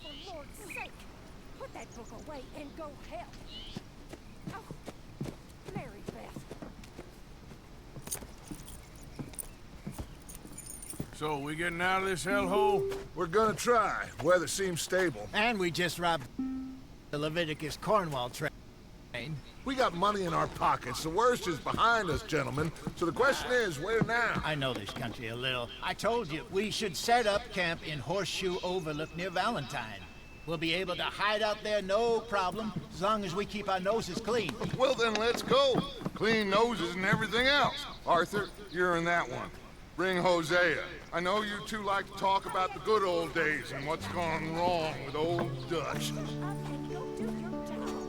For Lord's sake, put that book away and go help. Oh, Mary Beth. So, we getting out of this hellhole? We're gonna try. Weather seems stable. And we just robbed the Leviticus Cornwall train. We got money in our pockets. The worst is behind us, gentlemen. So the question is, where now? I know this country a little. I told you, we should set up camp in Horseshoe Overlook near Valentine. We'll be able to hide out there no problem, as long as we keep our noses clean. Well then, let's go. Clean noses and everything else. Arthur, you're in that one. Bring Hosea. I know you two like to talk about the good old days and what's gone wrong with old Dutch. And you'll do your job.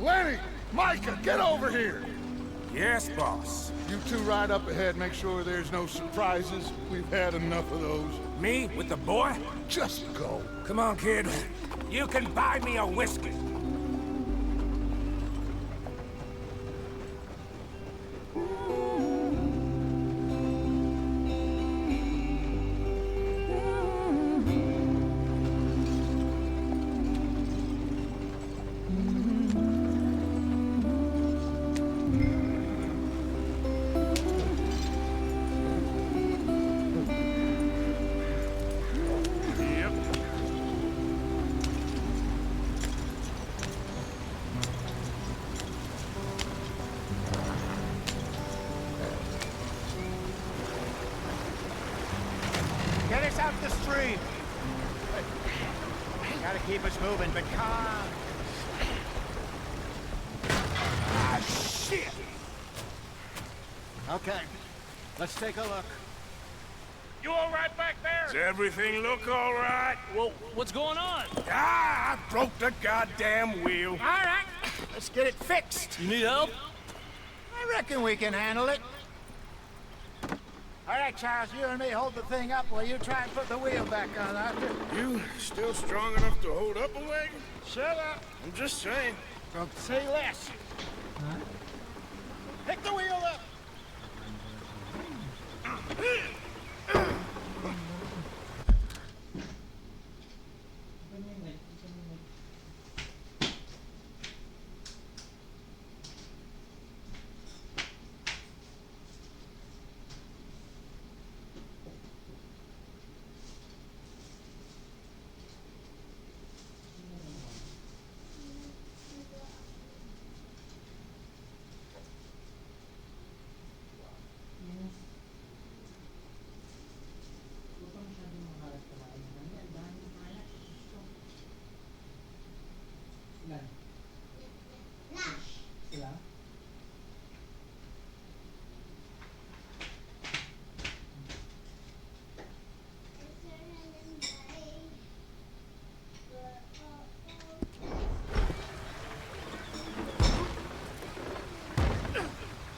Lenny! Micah, get over here! Yes, boss. You two ride up ahead, make sure there's no surprises. We've had enough of those. Me with the boy? Just go. Come on, kid. You can buy me a whiskey. Get us out the stream! Gotta keep us moving, but calm. Ah, shit! Okay, let's take a look. You all right back there? Does everything look all right? Well, what's going on? Ah, I broke the goddamn wheel. All right, let's get it fixed. You need help? I reckon we can handle it. All right, Charles, you and me hold the thing up while you try and put the wheel back on, Arthur. You still strong enough to hold up a wagon? Shut up. I'm just saying. Don't say less. Pick the wheel up.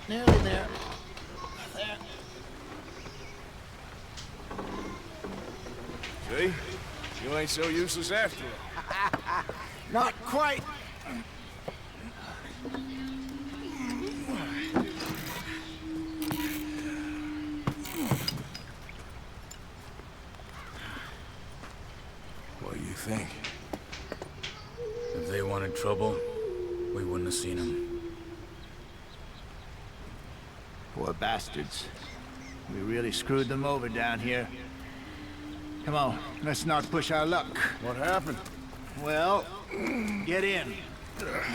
Nearly there. There. See? You ain't so useless after all. Not quite. What do you think? If they wanted trouble, we wouldn't have seen them. Poor bastards. We really screwed them over down here. Come on, let's not push our luck. What happened? Well, get in.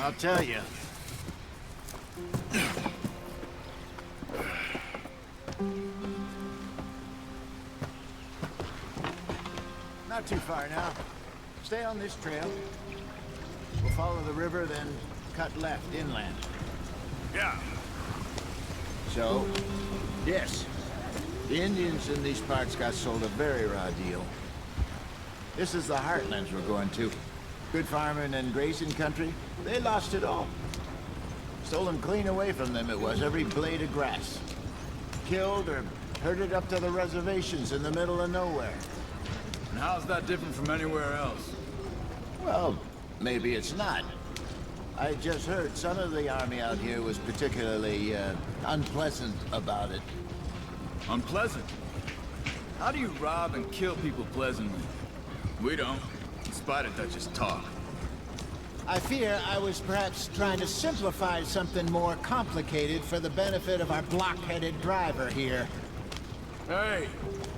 I'll tell you. Not too far now. Stay on this trail. We'll follow the river, then cut left inland. Yeah. So, yes, the Indians in these parts got sold a very raw deal. This is the heartlands we're going to. Good farming and grazing country, they lost it all. Stolen clean away from them it was, every blade of grass. Killed or herded up to the reservations in the middle of nowhere. And how's that different from anywhere else? Well, maybe it's not. I just heard some of the army out here was particularly, unpleasant about it. Unpleasant? How do you rob and kill people pleasantly? We don't, in spite of Dutch's talk. I fear I was perhaps trying to simplify something more complicated for the benefit of our block-headed driver here. Hey,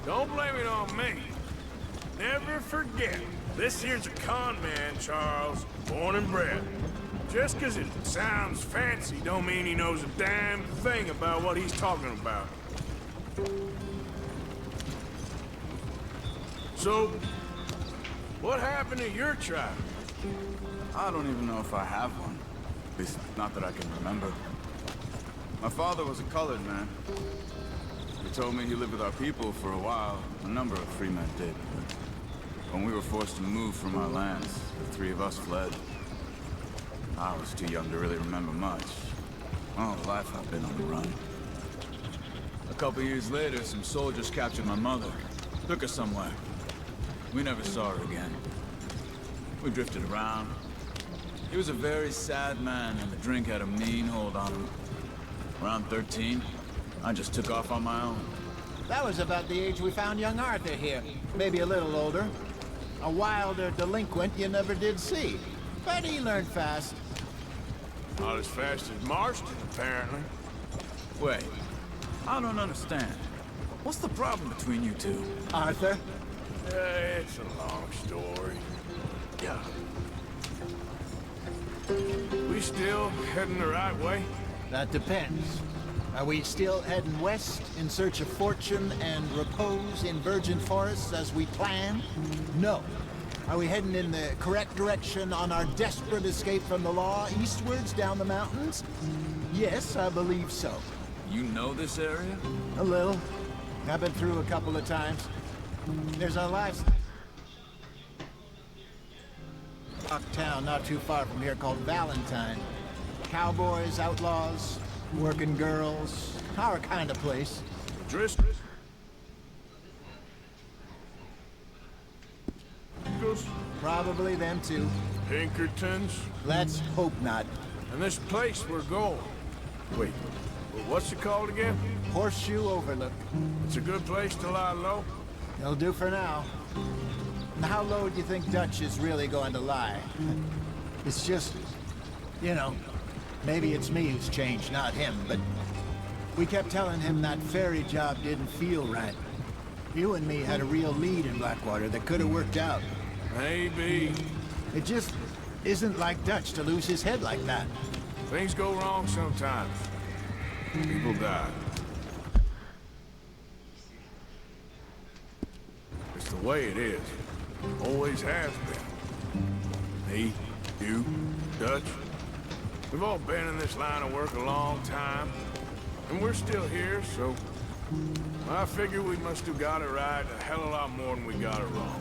don't blame it on me. Never forget, this here's a con man, Charles, born and bred. Just 'cause it sounds fancy don't mean he knows a damn thing about what he's talking about. So, what happened to your tribe? I don't even know if I have one. At least, not that I can remember. My father was a colored man. He told me he lived with our people for a while. A number of free men did. When we were forced to move from our lands, the three of us fled. I was too young to really remember much. All life I've been on the run. A couple years later, some soldiers captured my mother. Took her somewhere. We never saw her again. We drifted around. He was a very sad man, and the drink had a mean hold on him. Around 13, I just took off on my own. That was about the age we found young Arthur here. Maybe a little older. A wilder delinquent you never did see. But he learned fast. Not as fast as Marston, apparently. Wait, I don't understand. What's the problem between you two? Arthur? It's a long story. Yeah. We still heading the right way? That depends. Are we still heading west in search of fortune and repose in virgin forests as we planned? No. Are we heading in the correct direction on our desperate escape from the law eastwards down the mountains? Yes, I believe so. You know this area? A little. I've been through a couple of times. There's a livestock town not too far from here called Valentine. Cowboys, outlaws, working girls, our kind of place. Driscoll? Probably them too. Pinkertons? Let's hope not. And this place we're going. Wait, what's it called again? Horseshoe Overlook. It's a good place to lie low? It'll do for now. And how low do you think Dutch is really going to lie? It's just, you know, maybe it's me who's changed, not him, but we kept telling him that ferry job didn't feel right. You and me had a real lead in Blackwater that could have worked out. Maybe. It just isn't like Dutch to lose his head like that. Things go wrong sometimes. People die. It's the way it is. Always has been. Me, you, Dutch. We've all been in this line of work a long time. And we're still here, so I figure we must have got it right a hell of a lot more than we got it wrong.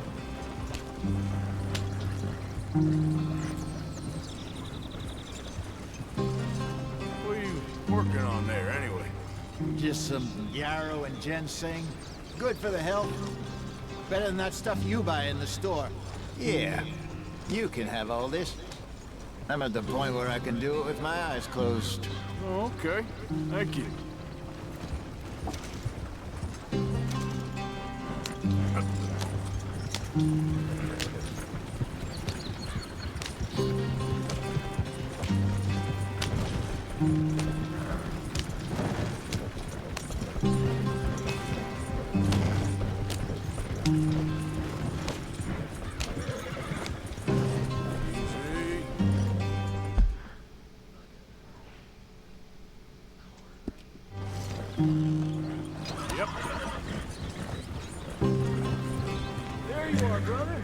What are you working on there, anyway? Just some yarrow and ginseng. Good for the health. Better than that stuff you buy in the store. Yeah, you can have all this. I'm at the point where I can do it with my eyes closed. Oh, okay. Thank you. Yep. There you are, brother.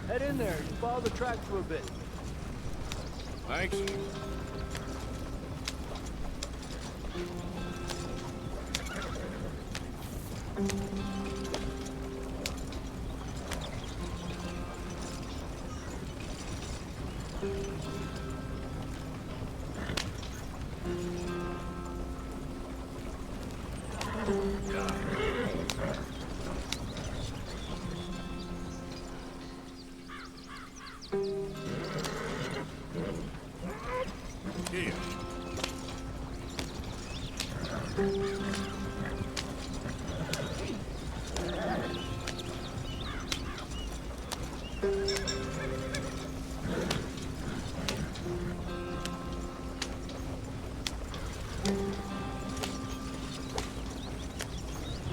Head in there. You follow the track for a bit. Thanks. Here.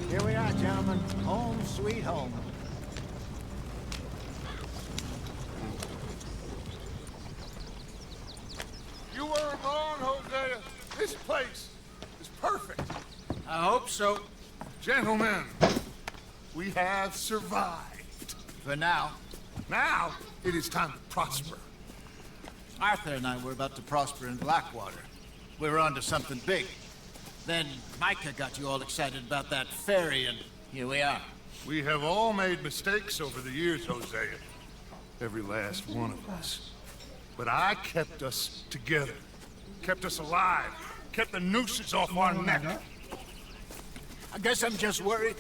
Here we are, gentlemen. Home sweet home. You weren't wrong, Hosea. This place is perfect. I hope so. Gentlemen, we have survived. For now. Now, it is time to prosper. Arthur and I were about to prosper in Blackwater. We were onto something big. Then Micah got you all excited about that ferry, and here we are. We have all made mistakes over the years, Hosea. Every last one of us. But I kept us together. Kept us alive. Kept the nooses off our neck. I guess I'm just worried.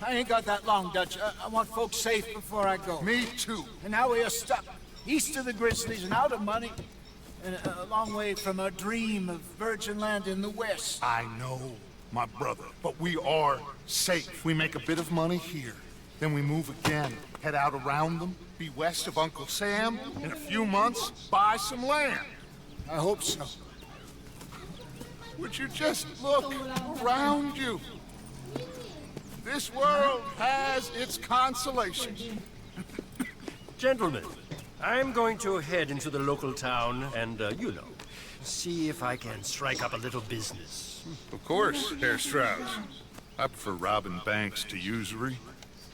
I ain't got that long, Dutch. I want folks safe before I go. Me too. And now we are stuck east of the Grizzlies and out of money. And a long way from our dream of virgin land in the west. I know, my brother, but we are safe. We make a bit of money here. Then we move again, head out around them, be west of Uncle Sam. In a few months, buy some land. I hope so. Would you just look around you? This world has its consolations. Gentlemen, I'm going to head into the local town and, see if I can strike up a little business. Of course, Herr Strauss. I prefer robbing banks to usury.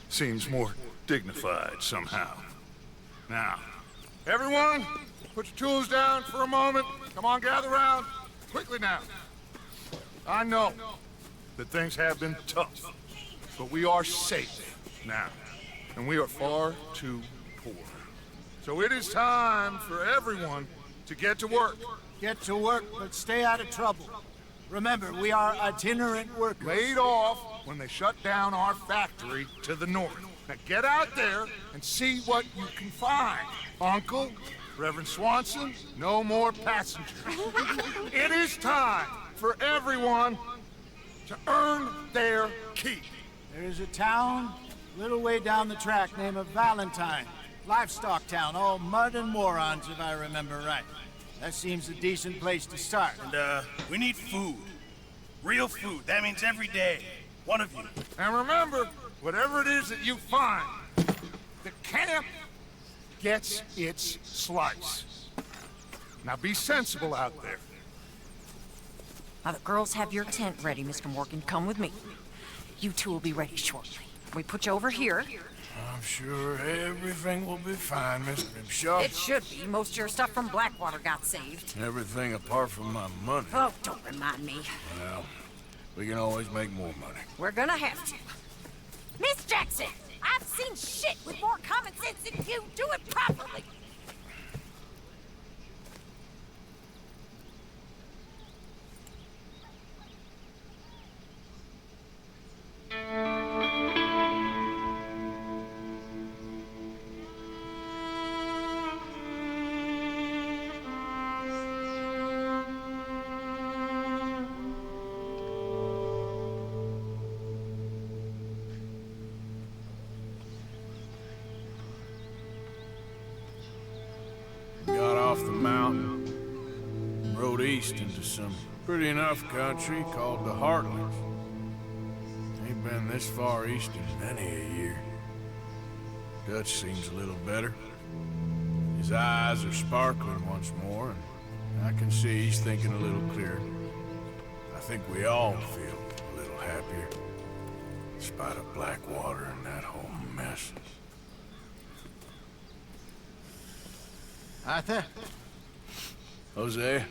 Seems more dignified somehow. Now, everyone, put your tools down for a moment. Come on, gather round. Quickly now. I know that things have been tough, but we are safe now, and we are far too poor. So it is time for everyone to get to work. Get to work, but stay out of trouble. Remember, we are itinerant workers. Laid off when they shut down our factory to the north. Now get out there and see what you can find. Uncle, Reverend Swanson, no more passengers. It is time for everyone to earn their keep. There is a town a little way down the track named Valentine. Livestock town, all mud and morons, if I remember right. That seems a decent place to start. And, we need food. Real food. That means every day. One of you. And remember, whatever it is that you find, the camp gets its slice. Now be sensible out there. Now the girls have your tent ready, Mr. Morgan. Come with me. You two will be ready shortly. We put you over here. I'm sure everything will be fine, Mr. Shaw. It should be. Most of your stuff from Blackwater got saved. Everything apart from my money. Oh, don't remind me. Well, we can always make more money. We're gonna have to. Miss Jackson, I've seen shit with more common sense than you. Do it properly. off the mountain, rode east into some pretty enough country called the Heartlands. Ain't been this far east in many a year. Dutch seems a little better. His eyes are sparkling once more, and I can see he's thinking a little clearer. I think we all feel a little happier, in spite of Blackwater and that whole mess. Arthur? Hosea?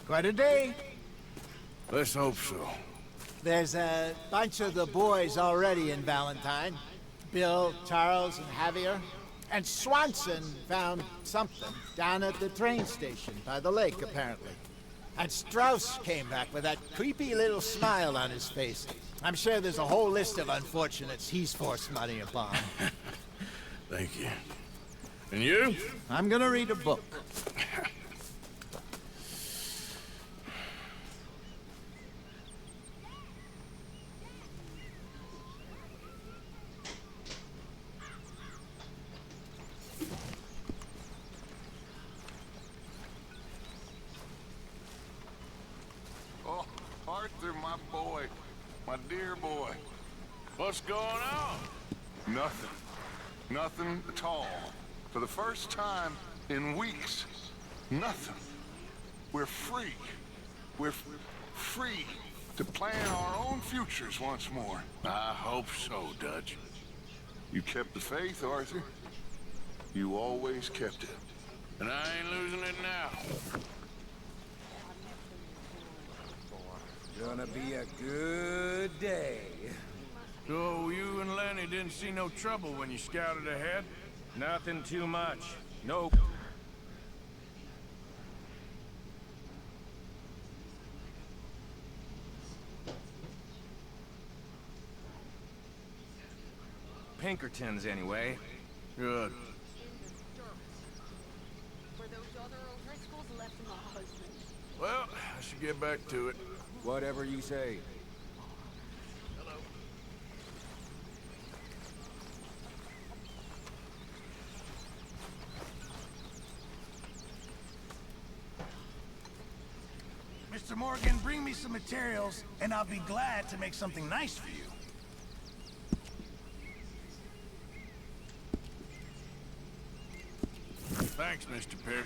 Quite a day. Let's hope so. There's a bunch of the boys already in Valentine. Bill, Charles, and Javier. And Swanson found something down at the train station by the lake, apparently. And Strauss came back with that creepy little smile on his face. I'm sure there's a whole list of unfortunates he's forced money upon. Thank you. And you? I'm gonna read a book. Oh, Arthur, my boy. My dear boy. What's going on? Nothing. Nothing at all. For the first time in weeks. Nothing. We're free. We're free to plan our own futures once more. I hope so, Dutch. You kept the faith, Arthur. You always kept it. And I ain't losing it now. Gonna be a good day. So you and Lenny didn't see no trouble when you scouted ahead? Nothing too much. Nope. Pinkertons, anyway. Good. Well, I should get back to it. Whatever you say. Mr. Morgan, bring me some materials, and I'll be glad to make something nice for you. Thanks, Mr. Pierce.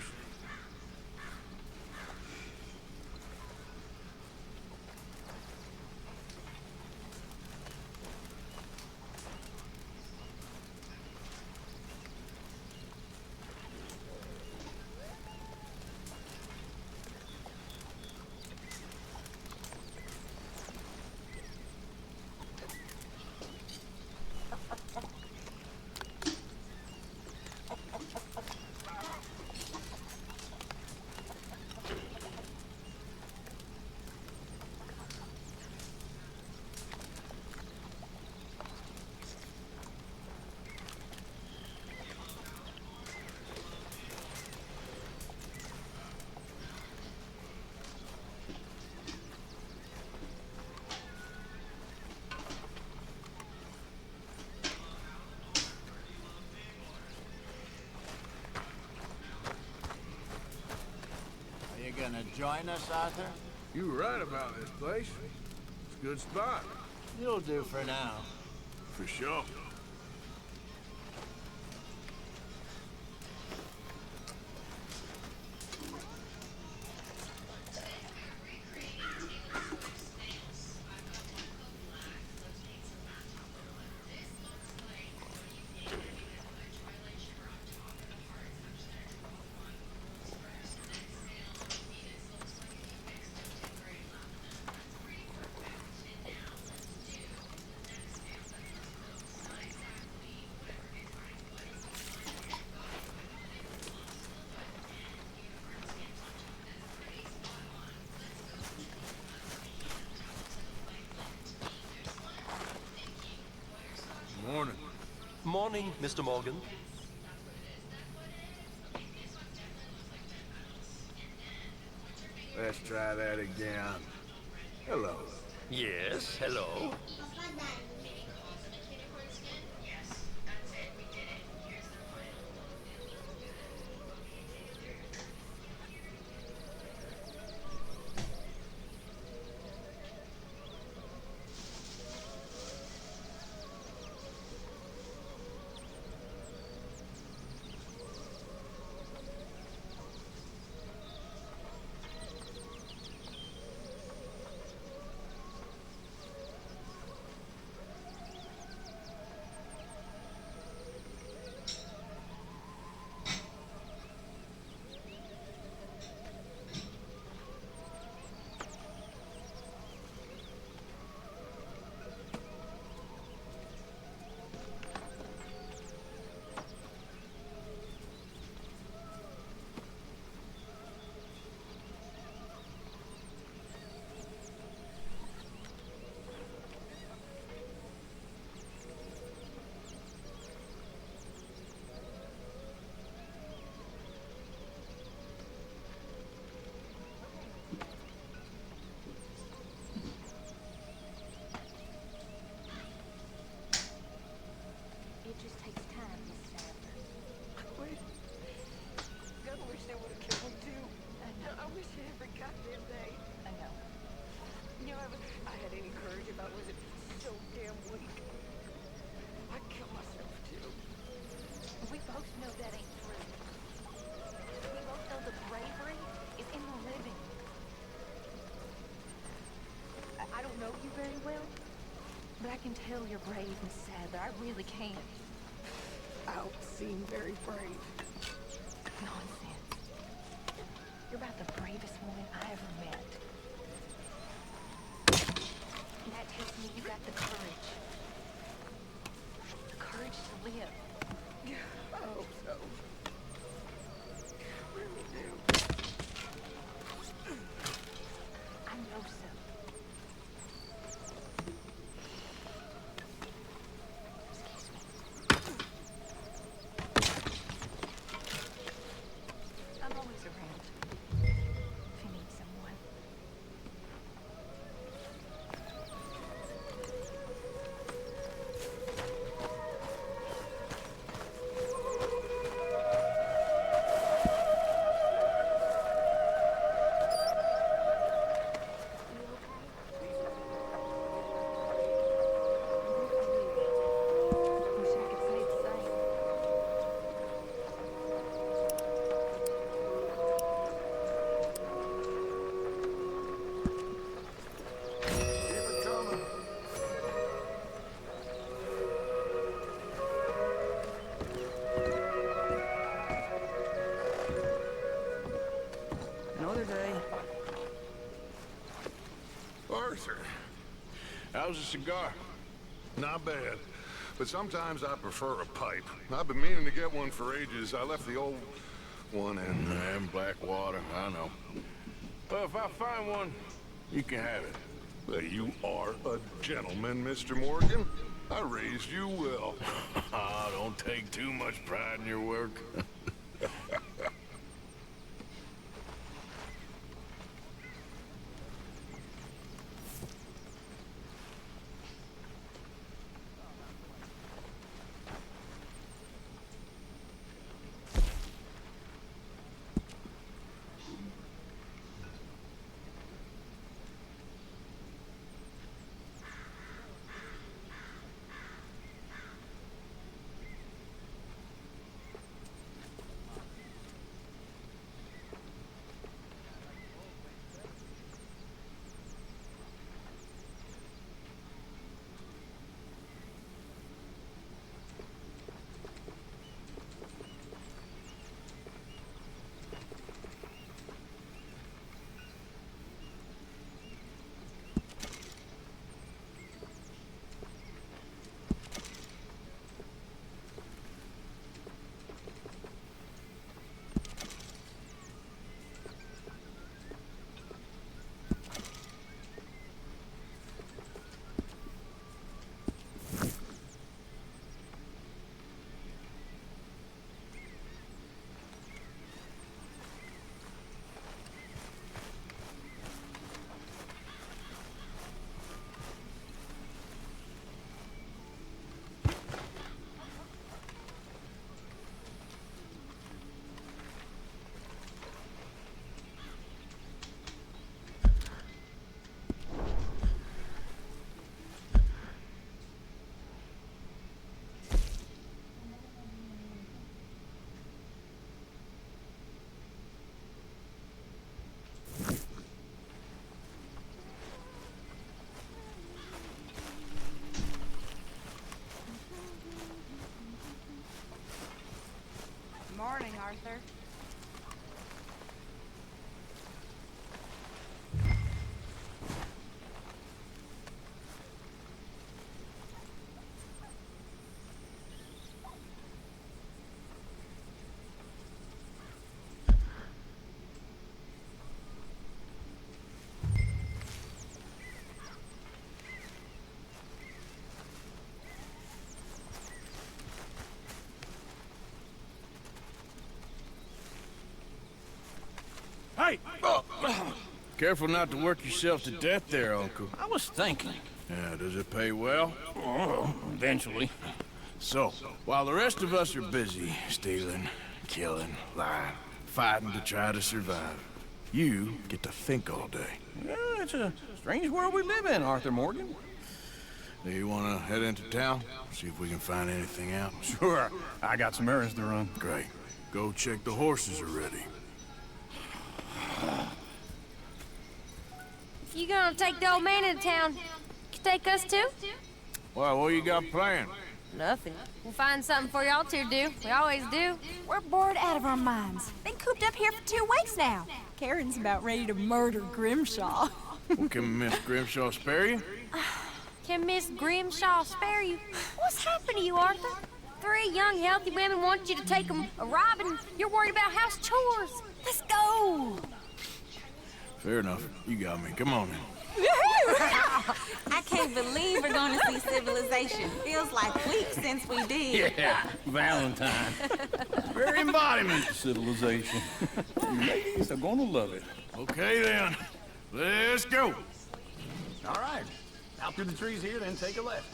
You gonna join us, Arthur? You were right about this place. It's a good spot. You'll do for now. For sure. Morning. Morning, Mr. Morgan. Let's try that again. Hello. Yes, hello. you're brave, Miss Sad, but I really can't. I don't seem very brave. Nonsense. You're about the bravest woman I ever met. And that tells me you got the courage. The courage to live. I hope so. Really do. I know so. Excuse me. I'm always around. If you need someone. Wish I could say the same. Keep it coming. Another day. Arthur, How's a cigar? not bad. But sometimes I prefer a pipe. I've been meaning to get one for ages. I left the old one in. And Blackwater, I know. Well, if I find one, you can have it. Well, you are a gentleman, Mr. Morgan. I raised you well. Don't take too much pride in your work. Morning, Arthur. Hey! Careful not to work yourself to death there, Uncle. I was thinking. Yeah, does it pay well? Oh, eventually. So, while the rest of us are busy stealing, killing, lying, fighting to try to survive, you get to think all day. Yeah, it's a strange world we live in, Arthur Morgan. Do you want to head into town? See if we can find anything out? Sure. I got some errands to run. Great. Go check the horses are ready. If you gonna take the old man into town, you take us too? Well, what you got planned? Nothing. We'll find something for y'all to do. We always do. We're bored out of our minds. Been cooped up here for 2 weeks now. Karen's about ready to murder Grimshaw. Well, can Miss Grimshaw spare you? Can Miss Grimshaw spare you? What's happened to you, Arthur? 3 young, healthy women want you to take them a robbing. You're worried about house chores. Let's go. Fair enough. You got me. Come on then. I can't believe we're going to see civilization. Feels like weeks since we did. Yeah, Valentine. Very embodiment of civilization. You ladies are gonna love it. Okay then. Let's go. All right. Out through the trees here, then take a left.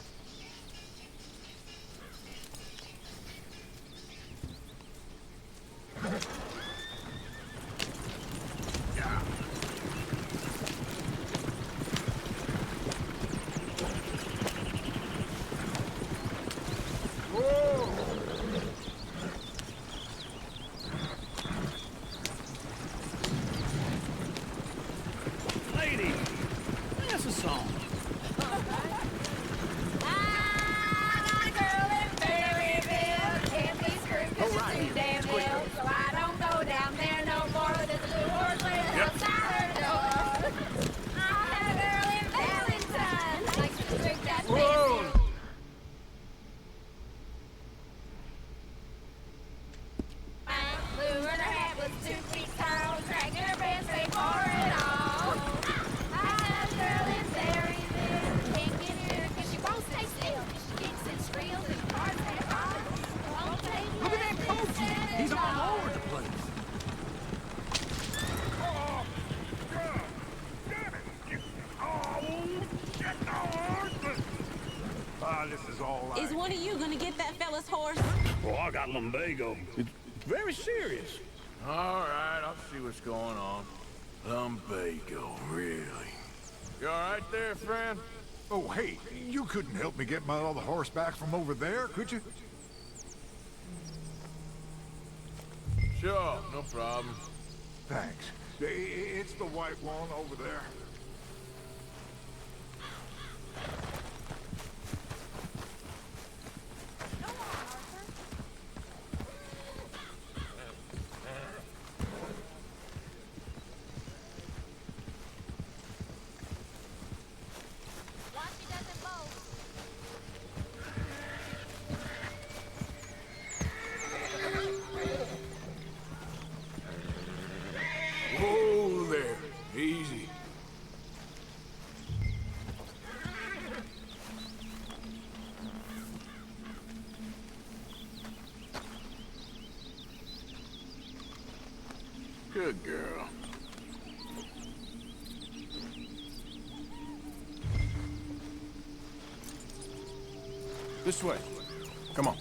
Lady, that's a song. Is one of you gonna get that fella's horse? Oh, I got lumbago. It's very serious. All right, I'll see what's going on. Lumbago, really? You all right there, friend? Oh, hey, you couldn't help me get my other horse back from over there, could you? Sure, no problem. Thanks. It's the white one over there. Whoa there. Easy. Good girl. This way. Come on.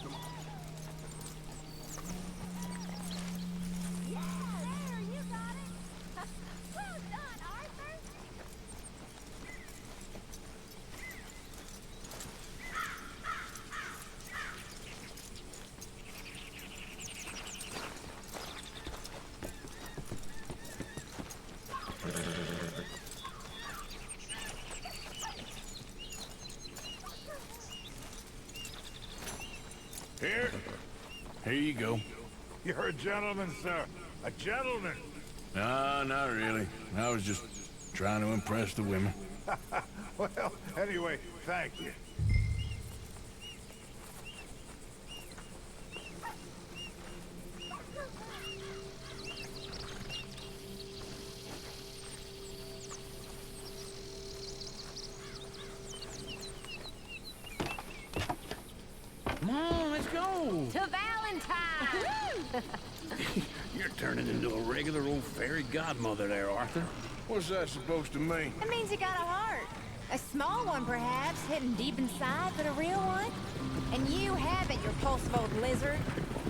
Here you go. You're a gentleman, sir. A gentleman. No, not really. I was just trying to impress the women. Well, anyway, thank you. Come on, let's go. To Valentine! You're turning into a regular old fairy godmother there, Arthur. What's that supposed to mean? It means you got a heart. A small one, perhaps, hidden deep inside, but a real one. And you haven't, your pulse-fold lizard.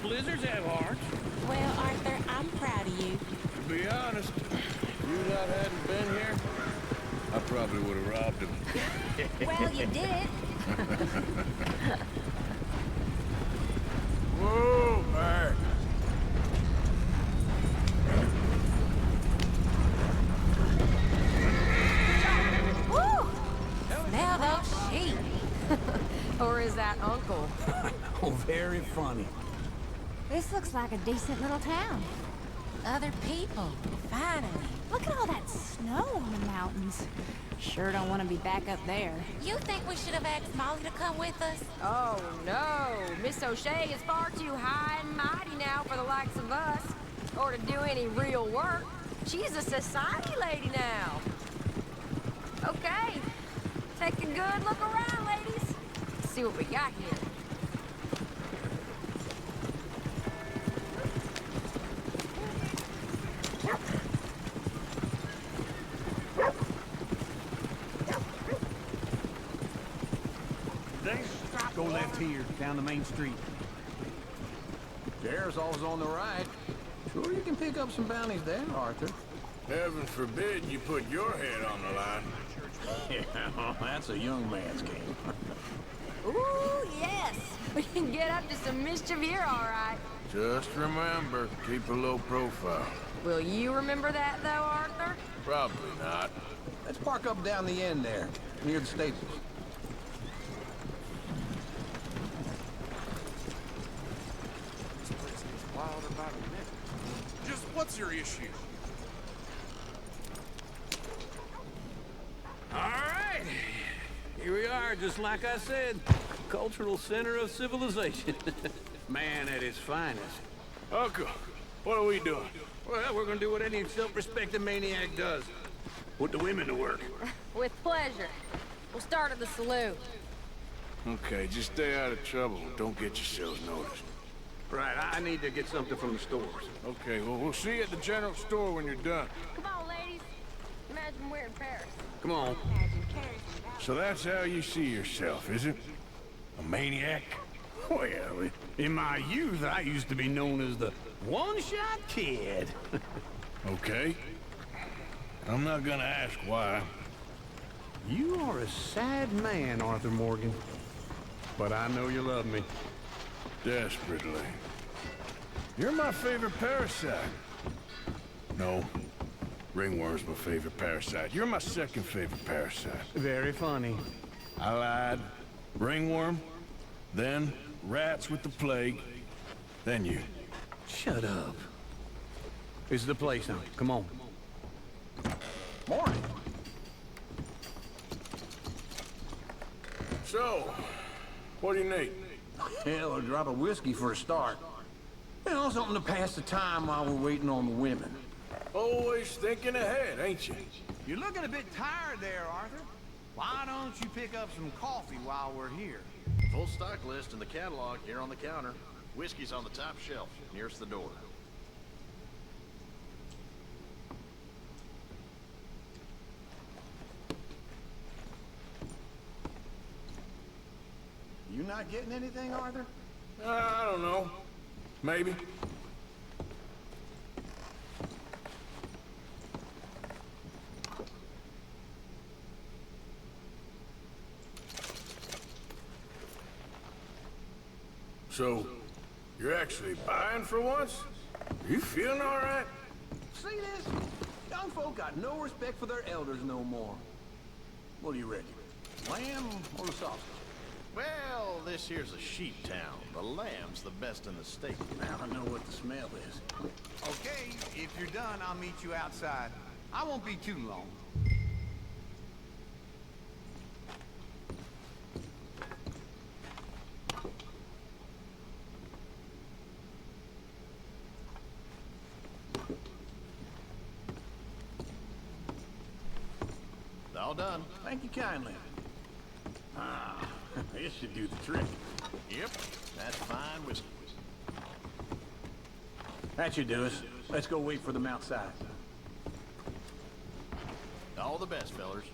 Blizzards have hearts. Well, Arthur, I'm proud of you. To be honest, if you lot hadn't been here, I probably would have robbed him. Well, you did it. Whoa, back. Woo! Smell those sheep. Oh, very funny. This looks like a decent little town. Other people, finally. Look at all that snow on the mountains. Sure don't want to be back up there. You think we should have asked Molly to come with us? Oh, no. Miss O'Shea is far too high and mighty now for the likes of us. Or to do any real work. She's a society lady now. Okay. Take a good look around, ladies. See what we got here. Go left here, down the main street. There's always on the right. Sure you can pick up some bounties there, Arthur. Heaven forbid you put your head on the line. Yeah, that's a young man's game. Ooh, yes. We can get up to some mischief here, all right. Just remember, keep a low profile. Will you remember that, though, Arthur? Probably not. Let's park up down the end there, near the stables. Just what's your issue? All right. Here we are, just like I said. Cultural center of civilization. Man at his finest. Uncle, what are we doing? Well, we're gonna do what any self-respecting maniac does. Put the women to work. With pleasure. We'll start at the saloon. Okay, just stay out of trouble. Don't get yourselves noticed. Right, I need to get something from the stores. Okay, well, we'll see you at the general store when you're done. Come on, ladies. Imagine we're in Paris. Come on. So that's how you see yourself, is it? A maniac? Well, in my youth, I used to be known as the one-shot kid. Okay. I'm not gonna ask why. You are a sad man, Arthur Morgan. But I know you love me. Desperately. You're my favorite parasite. No. Ringworm's my favorite parasite. You're my second favorite parasite. Very funny. I lied. Ringworm, then rats with the plague, then you. Shut up. This is the place now. Come on. Morning. So, what do you need? Hell, a drop of whiskey for a start. You know, something to pass the time while we're waiting on the women. Always thinking ahead, ain't you? You're looking a bit tired there, Arthur. Why don't you pick up some coffee while we're here? Full stock list in the catalog here on the counter. Whiskey's on the top shelf, nearest the door. You not getting anything, Arthur? I don't know. Maybe. So, you're actually buying for once? You feeling all right? See this? Young folk got no respect for their elders no more. What do you reckon? Lamb or sausage? Well, this here's a sheep town. The lamb's the best in the state. Now I know what the smell is. Okay, if you're done, I'll meet you outside. I won't be too long. All done. Thank you kindly. Ah, this should do the trick. Yep, that's fine whiskey. That should do us. Let's go wait for them outside. All the best, fellers.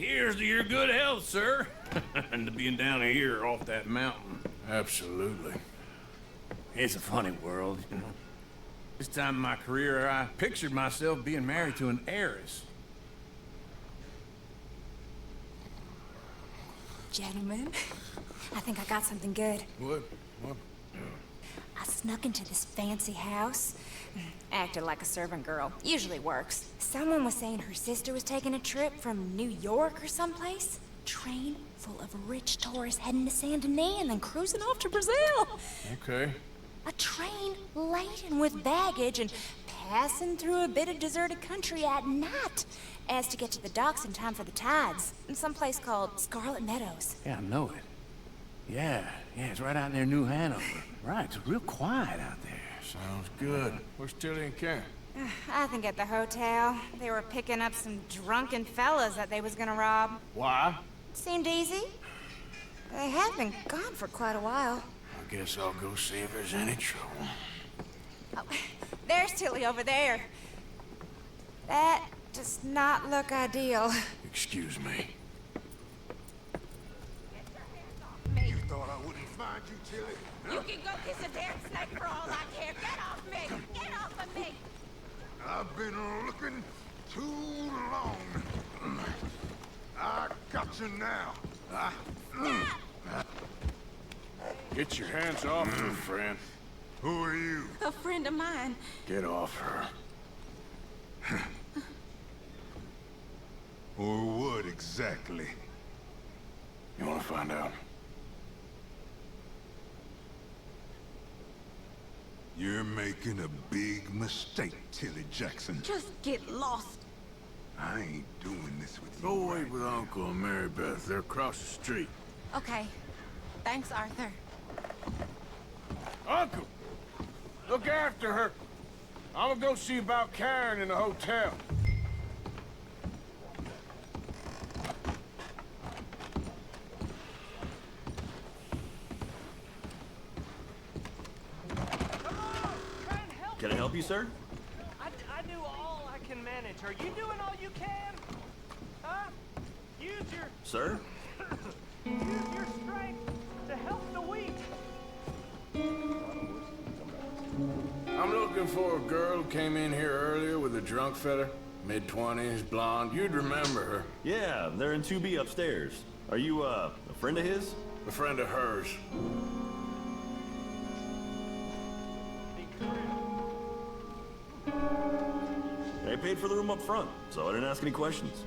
Here's to your good health, sir. And to being down here off that mountain. Absolutely. It's a funny world, you know. This time in my career, I pictured myself being married to an heiress. Gentlemen, I think I got something good. What? I snuck into this fancy house. Acted like a servant girl. Usually works. Someone was saying her sister was taking a trip from New York or someplace. Train full of rich tourists heading to Saint Denis and then cruising off to Brazil. Okay. A train laden with baggage and passing through a bit of deserted country at night as to get to the docks in time for the tides in some place called Scarlet Meadows. Yeah, I know it. Yeah, it's right out near New Hanover. Right, it's real quiet out there. Sounds good. Where's Tilly and Karen? I think at the hotel. They were picking up some drunken fellas that they was gonna rob. Why? Seemed easy. They have been gone for quite a while. I guess I'll go see if there's any trouble. Oh, there's Tilly over there. That does not look ideal. Excuse me. You thought I wouldn't find you, Tilly? You can go kiss a damn snake for all I care. Get off me! Get off of me! I've been looking too long. I got you now. Get your hands off her, friend. Who are you? A friend of mine. Get off her. Or what exactly? You want to find out? You're making a big mistake, Tilly Jackson. Just get lost. I ain't doing this with you. Go wait with Uncle and Mary Beth. They're across the street. Okay. Thanks, Arthur. Uncle! Look after her. I'm gonna go see about Karen in the hotel. Can I help you, sir? I do all I can manage. Are you doing all you can? Huh? Use your... Sir? Use your strength to help the weak. I'm looking for a girl who came in here earlier with a drunk fella. Mid-20s, blonde. You'd remember her. Yeah, they're in 2B upstairs. Are you, a friend of his? A friend of hers. I paid for the room up front, so I didn't ask any questions.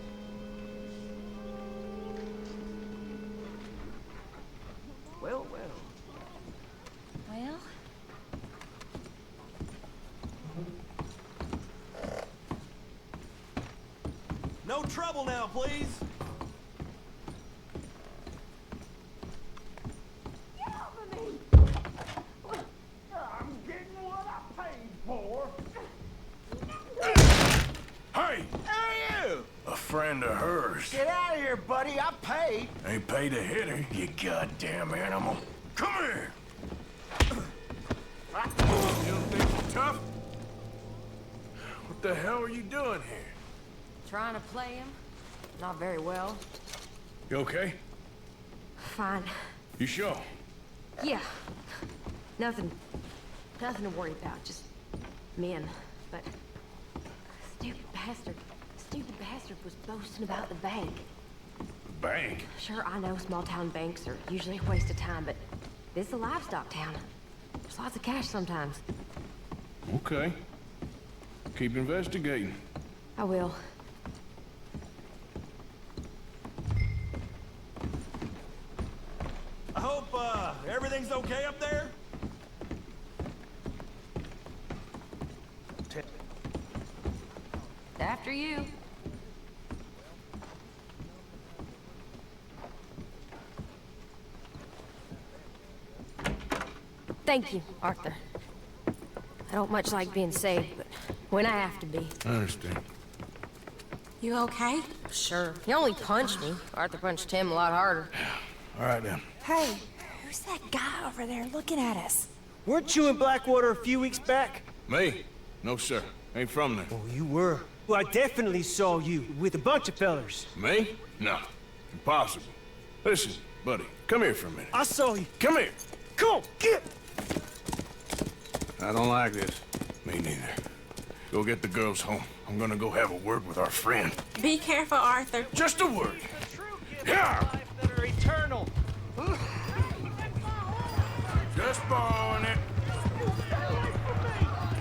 Well. Well? No trouble now, please! I'm getting what I paid for. Hey! Hey, you! A friend of hers. Get out of here, buddy. I paid. Ain't paid to hit her, you goddamn animal. Come here! You don't think you're tough? What the hell are you doing here? Trying to play him. Not very well. You okay? Fine. You sure? Yeah. Nothing to worry about. Just men. But stupid bastard was boasting about the bank. The bank? Sure, I know small town banks are usually a waste of time, but this is a livestock town. There's lots of cash sometimes. Okay. Keep investigating. I will. I hope, everything's okay up there? After you. Thank you, Arthur. I don't much like being saved, but when I have to be. I understand. You okay? Sure. He only punched me. Arthur punched him a lot harder. All right, then. Hey, who's that guy over there looking at us? Weren't you in Blackwater a few weeks back? Me? No, sir. Ain't from there. Oh, you were. Well, I definitely saw you with a bunch of fellers. Me? No. Impossible. Listen, buddy, come here for a minute. I saw you. Come here. Come on, get! I don't like this. Me neither. Go get the girls home. I'm gonna go have a word with our friend. Be careful, Arthur. Just a word. Yeah! That are eternal. Just borrowing it.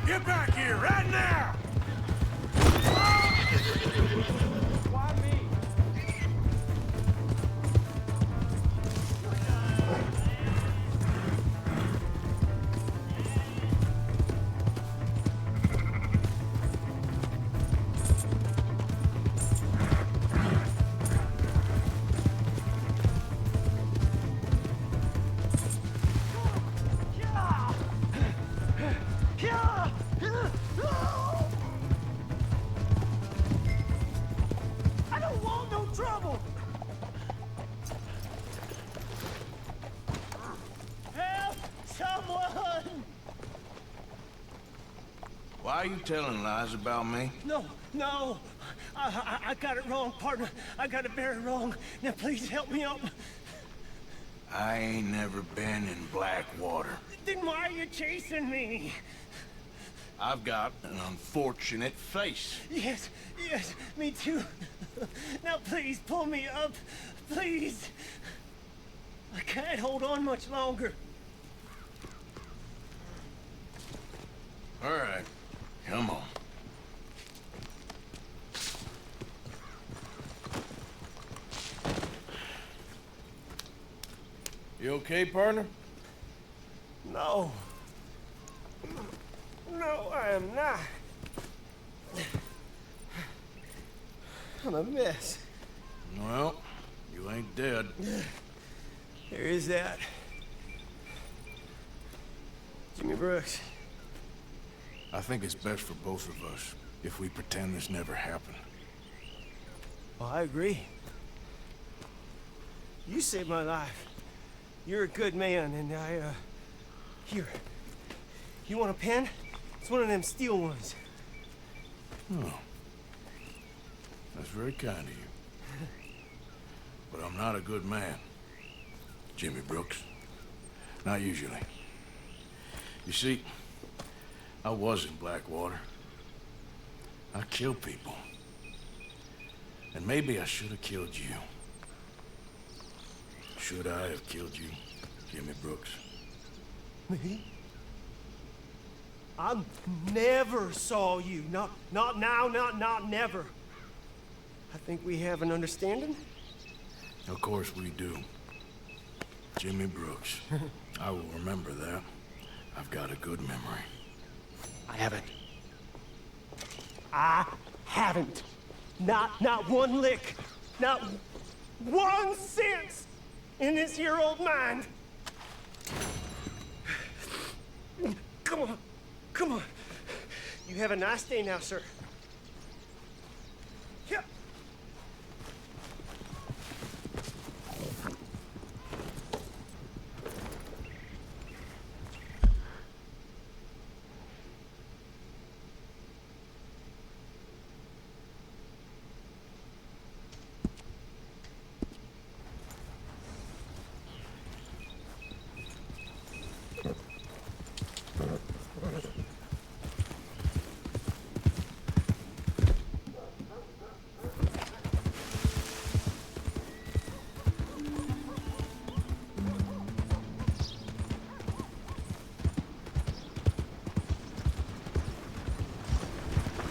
Get back here right now! Why me? I don't want no trouble. Help someone! Why are you telling lies about me? No, no. I got it wrong, partner. I got it very wrong. Now please help me up. I ain't never been in Blackwater. Then why are you chasing me? I've got an unfortunate face. Yes, yes, me too. Now please pull me up, please. I can't hold on much longer. All right, come on. You okay, partner? No. No, I am not. I'm a mess. Well, you ain't dead. There is that. Jimmy Brooks. I think it's best for both of us if we pretend this never happened. Well, I agree. You saved my life. You're a good man, and here. You want a pen? It's one of them steel ones. Oh. That's very kind of you. But I'm not a good man, Jimmy Brooks. Not usually. You see, I was in Blackwater. I killed people. And maybe I should have killed you. Should I have killed you, Jimmy Brooks? Me? I never saw you. Not now, not never. I think we have an understanding? Of course we do. Jimmy Brooks. I will remember that. I've got a good memory. I haven't. I haven't. Not one lick. Not 1 cent in this here old mind. Come on. Come on. You have a nice day now, sir. Yeah.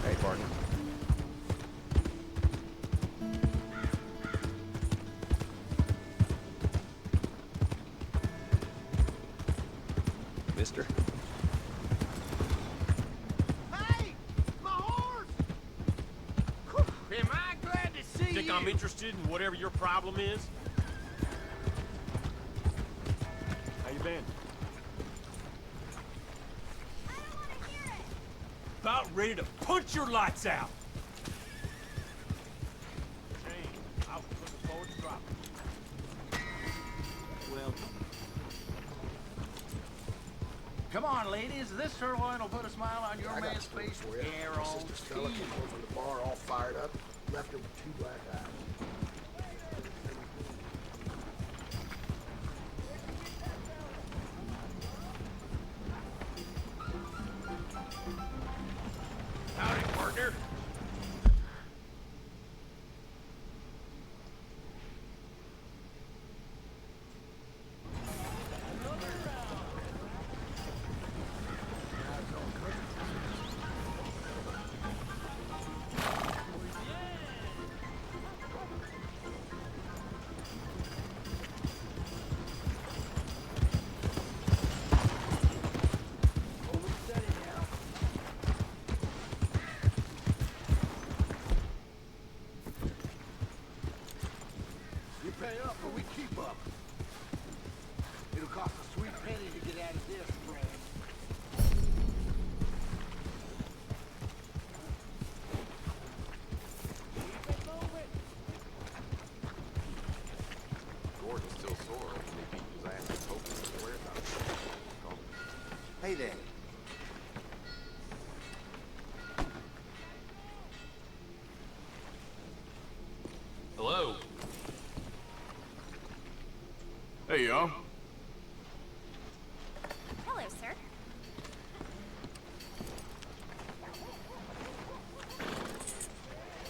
Hey, partner. Mister? Hey! My horse! Am I glad to see you? Think I'm interested in whatever your problem is? How you been? About ready to punch your lights out. Shane, I was looking forward to dropping you. Well, Come on, ladies. This sirloin will put a smile on your man's face. Arrow, Stella came home from the bar all fired up, left her with 2 black eyes. Howdy, partner. You pay up or we keep up. It'll cost a sweet penny to get out of this, friend. Gordon's still sore. They beat his ass in poker in the warehouse. Hey there. Hello. Hey, y'all. Hello, sir.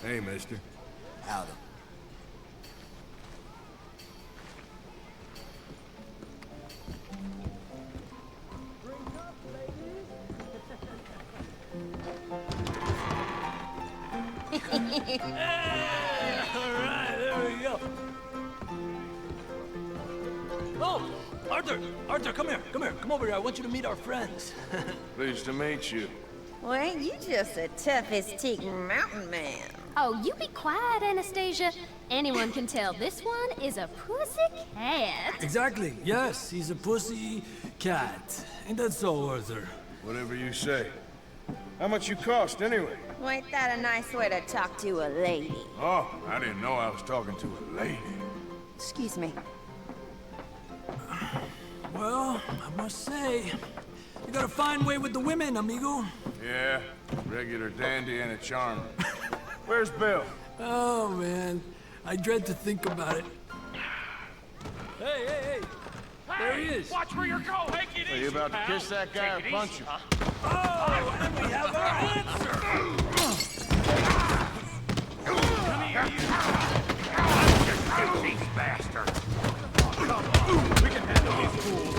Hey, mister. Howdy. Alright, there we go. Oh, Arthur! Arthur, come here, come here. Come over here. I want you to meet our friends. Pleased to meet you. Well, ain't you just the toughest teak mountain man? Oh, you be quiet, Anastasia. Anyone can tell this one is a pussy cat. Exactly. Yes, he's a pussy cat. Ain't that so, Arthur? Whatever you say. How much you cost, anyway? Well, ain't that a nice way to talk to a lady? Oh, I didn't know I was talking to a lady. Excuse me. Well, I must say, you got a fine way with the women, amigo. Yeah, regular dandy and a charmer. Where's Bill? Oh, man. I dread to think about it. Hey, hey, hey! There he is! Watch where you're going! Take it Are easy, you about to pal. kiss that guy Take or it punch easy, him? Oh, and we have our answer! Come here, you! I'll just shoot these bastards! Come on, we can handle these fools!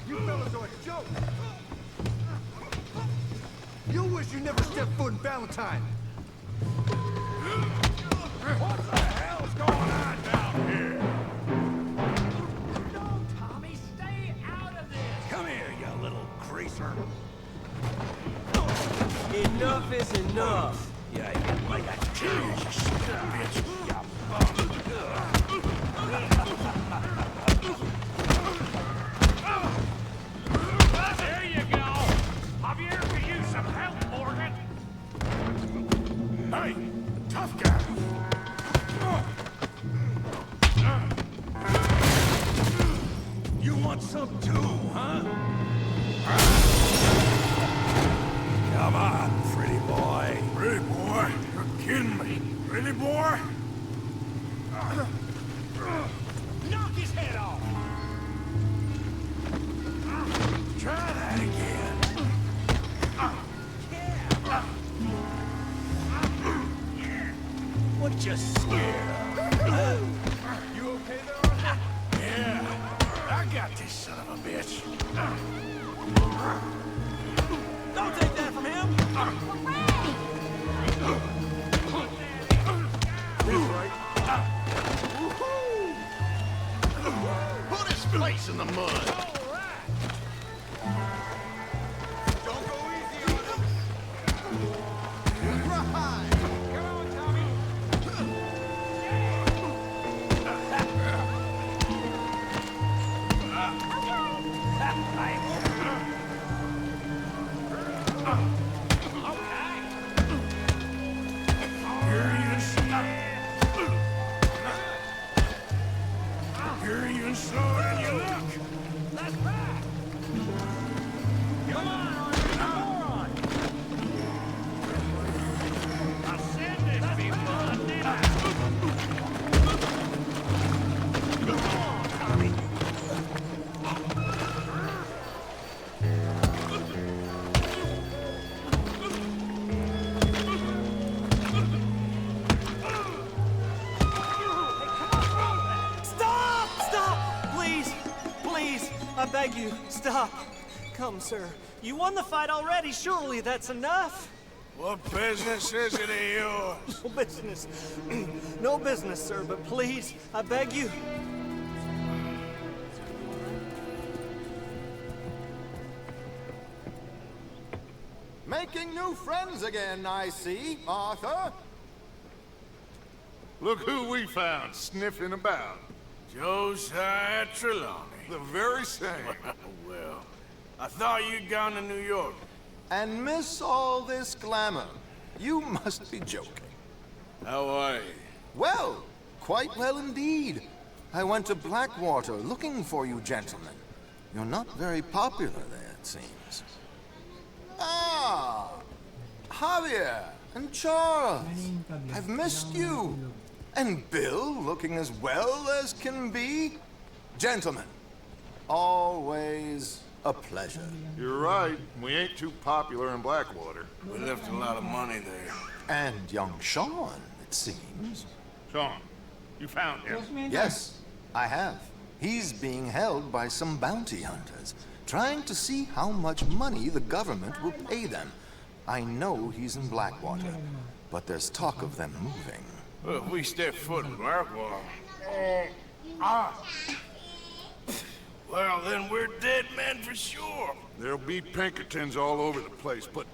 You fellas are a joke. You wish you never stepped foot in Valentine. What the hell's going on down here? No, Tommy, stay out of this! Come here, you little greaser. Enough is enough. Yeah, I get like a bitch. There you go! Javier could use some help, Morgan! Hey, tough guy. You want some too, huh? Come on, pretty boy. Pretty boy? You're kidding me. Pretty boy? Knock his head off! Try that again. What you scared? You okay there, Arthur? Yeah, I got this son of a bitch. Don't take that from him. Put his face in the mud. You're even slower than you look. That's right. Come on, Arthur, more on. I said this be fun, didn't I? Come on, Tommy. Stop! Stop! Please! Please! I beg you, stop. Come, sir. You won the fight already. Surely that's enough. What business is it of yours? No business. No business, sir, but please, I beg you. Making new friends again, I see, Arthur. Look who we found sniffing about. Josiah Trelawney. The very same. Well, I thought you'd gone to New York. And miss all this glamour. You must be joking. How are you? Well, quite well indeed. I went to Blackwater looking for you gentlemen. You're not very popular there, it seems. Ah! Javier and Charles. I've missed you. And Bill looking as well as can be. Gentlemen, always a pleasure. You're right. We ain't too popular in Blackwater. We left a lot of money there. And young Sean, it seems. Sean, you found him? Yes, I have. He's being held by some bounty hunters, trying to see how much money the government will pay them. I know he's in Blackwater, but there's talk of them moving. Well, if we step foot in Blackwater... Well, then we're dead men for sure. There'll be Pinkertons all over the place, but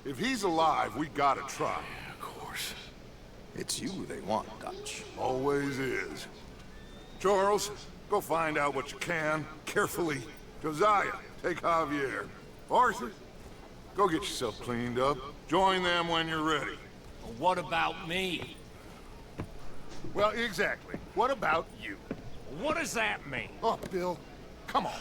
if he's alive, we gotta try. Of course. It's you they want, Dutch. Always is. Charles, go find out what you can, carefully. Josiah, take Javier. Arthur, go get yourself cleaned up. Join them when you're ready. What about me? Well, exactly. What about you? What does that mean? Oh, Bill, come on.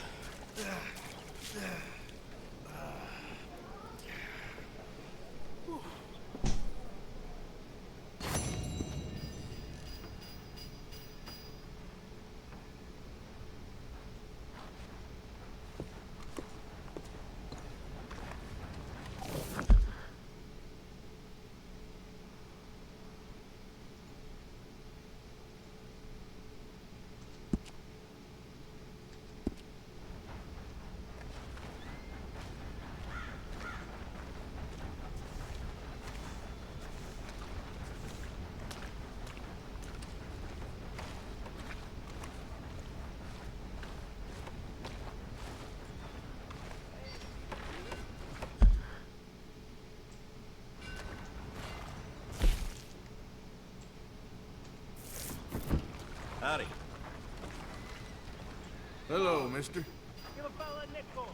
Howdy. Hello, mister. Give a fella a nickel.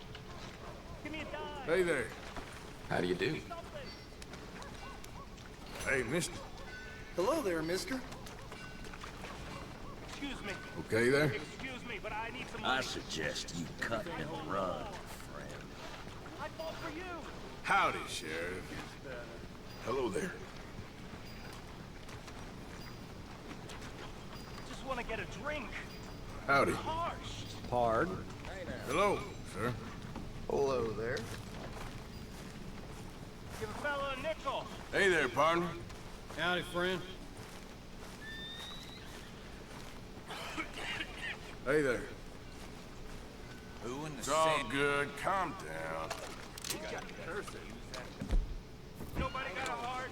Give me a dime. Hey there. How do you do? Hey, mister. Hello there, mister. Excuse me. Okay there? Excuse me, but I need some money. I suggest you cut and run, friend. I fought for you. Howdy, Sheriff. Hello there. Just want to get a drink. Howdy. Harsh. Pard. Hello, sir. Hello there. Give a fella a nickel. Hey there, partner. Howdy, friend. Hey there. Who in the It's all good. Calm down. Nobody got a heart.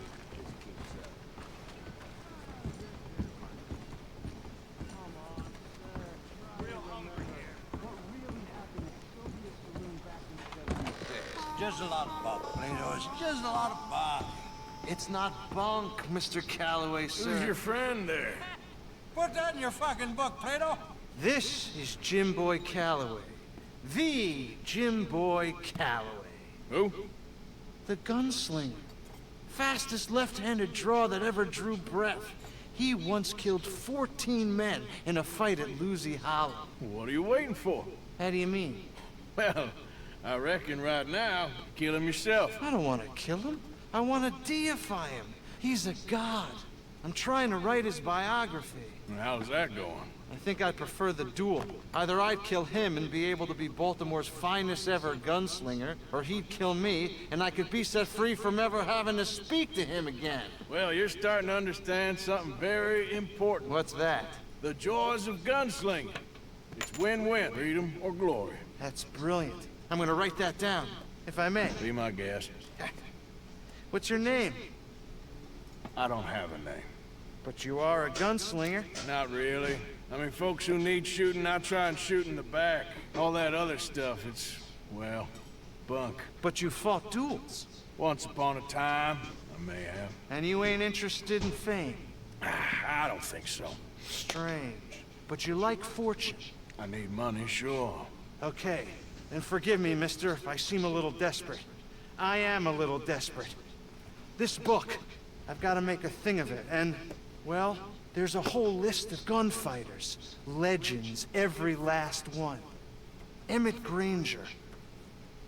Just a lot of bunk, Plato. It's just a lot of bunk. It's not bunk, Mr. Calloway, sir. Who's your friend there? Put that in your fucking book, Plato. This is Jim Boy Calloway. The Jim Boy Calloway. Who? The gunslinger. Fastest left-handed draw that ever drew breath. He once killed 14 men in a fight at Lucy Hollow. What are you waiting for? How do you mean? Well, I reckon right now, kill him yourself. I don't want to kill him. I want to deify him. He's a god. I'm trying to write his biography. How's that going? I think I prefer the duel. Either I'd kill him and be able to be Baltimore's finest ever gunslinger, or he'd kill me and I could be set free from ever having to speak to him again. Well, you're starting to understand something very important. What's that? The joys of gunslinging. It's win-win, freedom or glory. That's brilliant. I'm gonna write that down, if I may. Be my guest. What's your name? I don't have a name. But you are a gunslinger. Not really. I mean, folks who need shooting, I try and shoot in the back. All that other stuff, it's, well, bunk. But you fought duels. Once upon a time, I may have. And you ain't interested in fame? I don't think so. Strange. But you like fortune. I need money, sure. Okay. Then forgive me, mister, if I seem a little desperate. I am a little desperate. This book, I've got to make a thing of it, and, well, there's a whole list of gunfighters. Legends, every last one. Emmett Granger,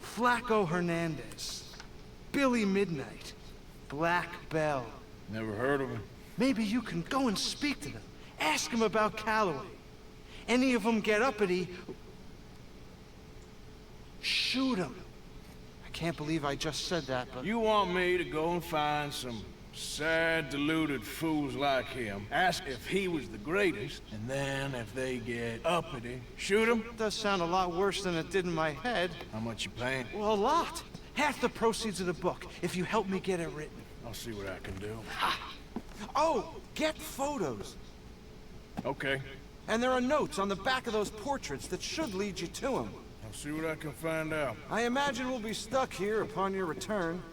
Flaco Hernandez, Billy Midnight, Black Bell. Never heard of him. Maybe you can go and speak to them. Ask them about Calloway. Any of them get uppity, shoot them. I can't believe I just said that, but... You want me to go and find some sad, deluded fools like him, ask if he was the greatest, and then if they get uppity, shoot him? Does sound a lot worse than it did in my head. How much you paying? Well, a lot. Half the proceeds of the book, if you help me get it written. I'll see what I can do. Oh, get photos. Okay. And there are notes on the back of those portraits that should lead you to him. I'll see what I can find out. I imagine we'll be stuck here upon your return.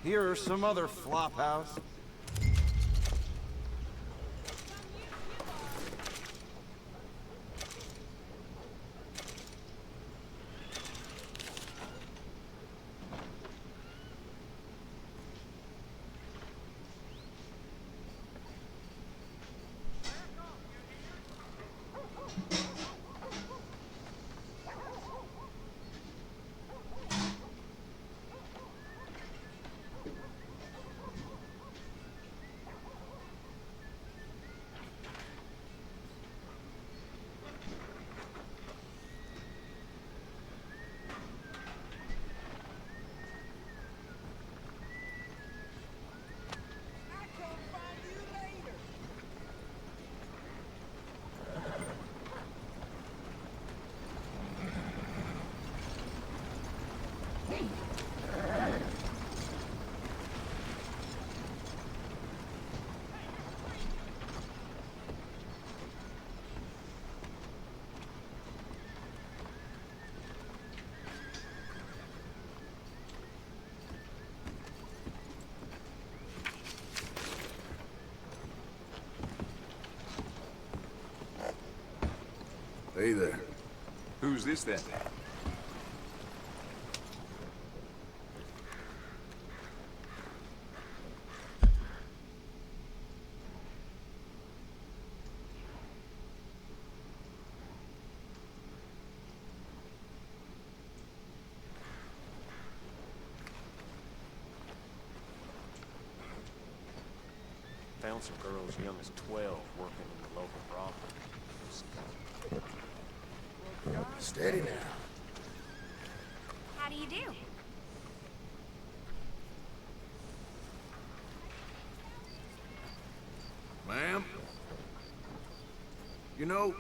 Here or some other flop house. Hey there. Who's this then? Found some girls young as 12 working in the local brothel. Steady now. How do you do? Ma'am? You know,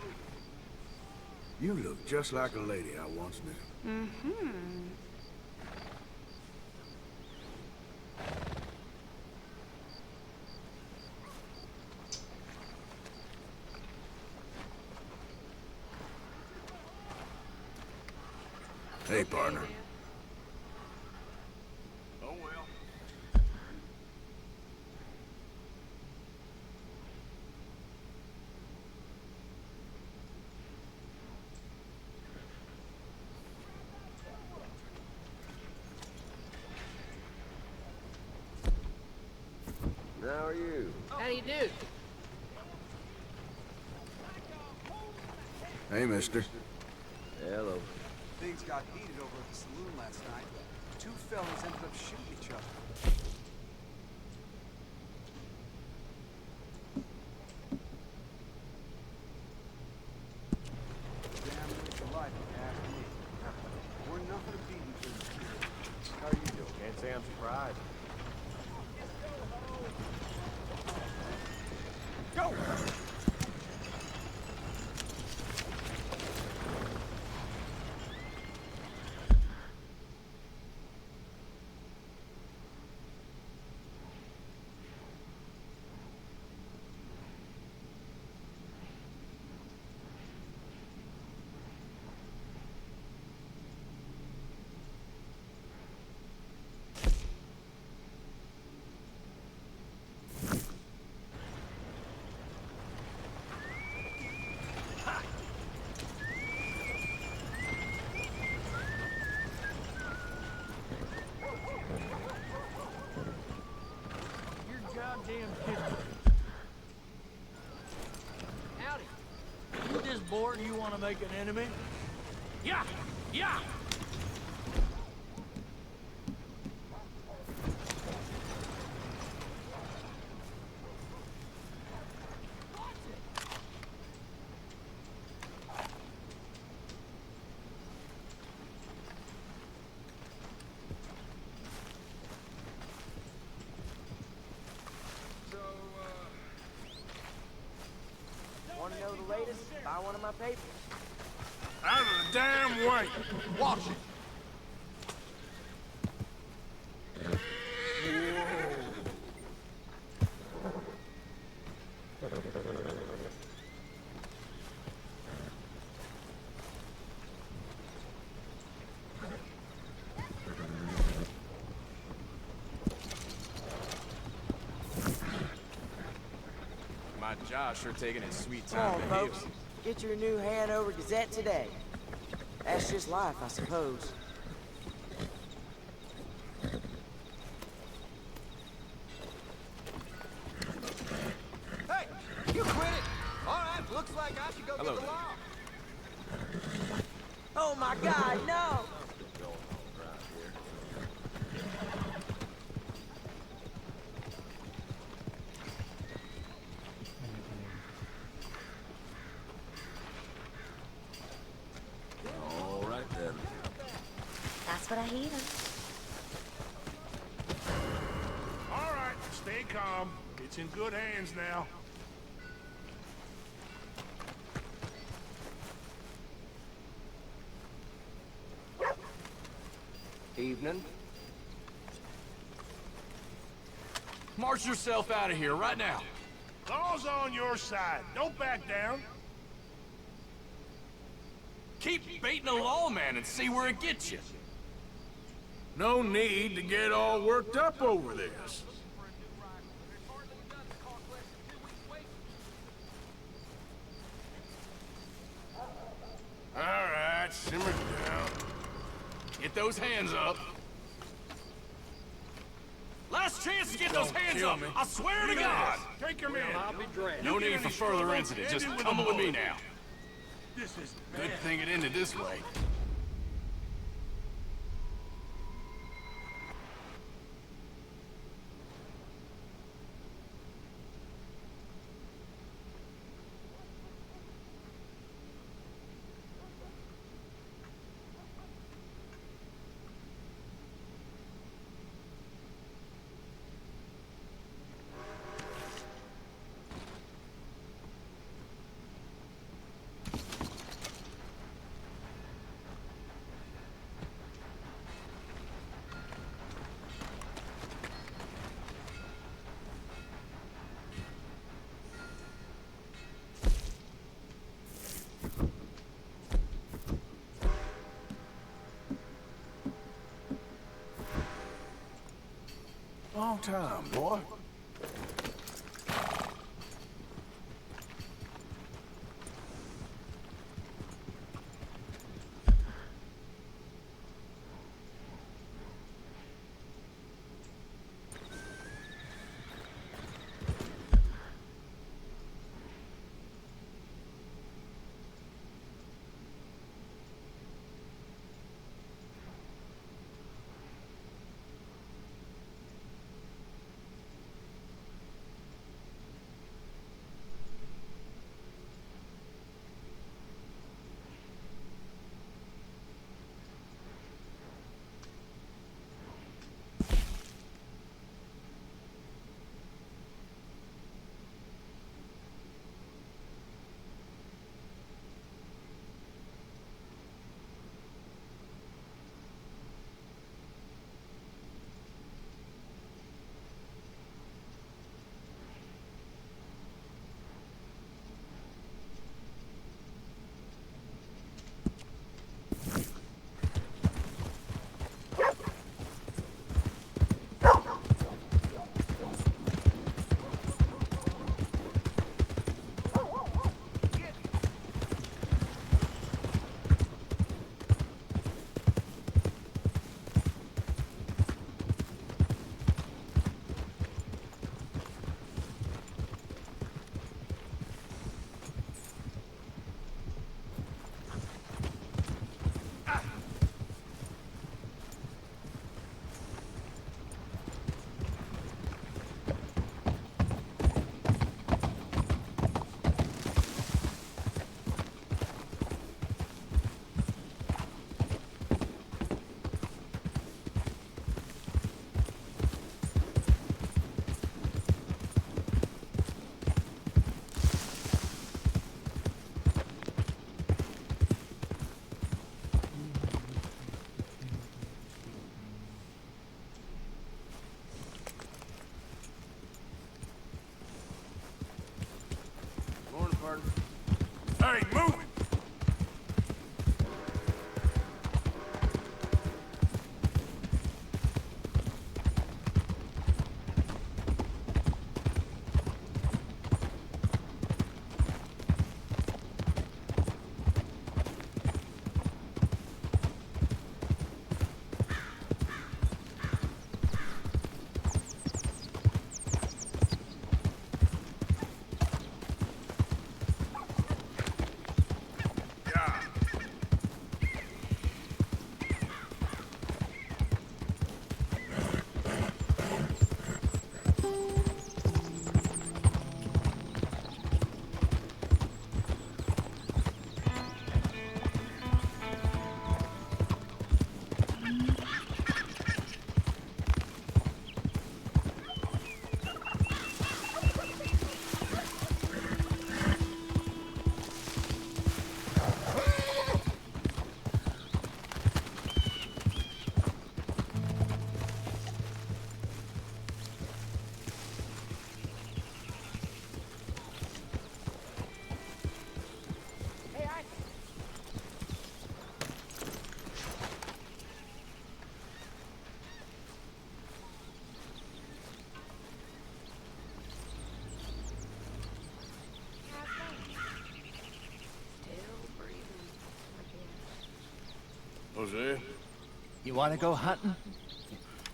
you look just like a lady I once knew. Mm-hmm. Hey, partner. Oh, well. do you do? Hey, mister. Hello. Things got heated over at the saloon last night. Two fellas ended up shooting each other. Damn waste of life, if you ask me. We're nothing to beat each other's spirit. How are you doing? Can't say I'm surprised. Go! Goddamn kid. Howdy. You just bored and you want to make an enemy? Yeah! Yeah! Want to know the latest? Buy one of my papers. Out of the damn way! Watch it! My Josh sure taking his sweet Come time on, to folks. heal. Get your new Hanover Gazette today. That's just life, I suppose. Hey! You quit it! Alright, looks like I should go Hello get the there. law. Oh my God, no! All right, then. That's what I hear. All right, stay calm. It's in good hands now. Evening. March yourself out of here right now. Law's on your side. Don't back down. Keep beating a lawman and see where it gets you. No need to get all worked up over this. All right, simmer down. Get those hands up. Last chance to get those Don't hands kill up. me. I swear to Yes. God. Take him in. I'll be dragged. No You get need for any further trouble, incident. Just end it with come a with me bullet. now. This is Good bad. thing it ended this way. Long time, boy. Hosea. You want to go hunting?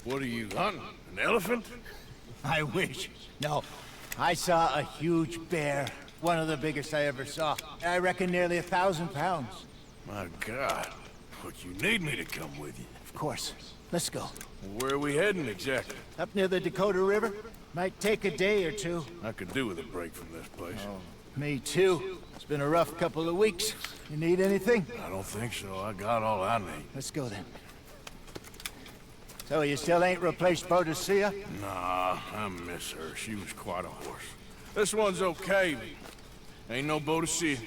What are you hunting? An elephant? I wish. No. I saw a huge bear. One of the biggest I ever saw. I reckon nearly 1,000 pounds. My God. But you need me to come with you. Of course. Let's go. Where are we heading exactly? Up near the Dakota River. Might take a day or two. I could do with a break from this place. Oh, me too. It's been a rough couple of weeks. You need anything? I don't think so. I got all I need. Let's go then. So you still ain't replaced Boadicea? Nah, I miss her. She was quite a horse. This one's okay, but ain't no Boadicea.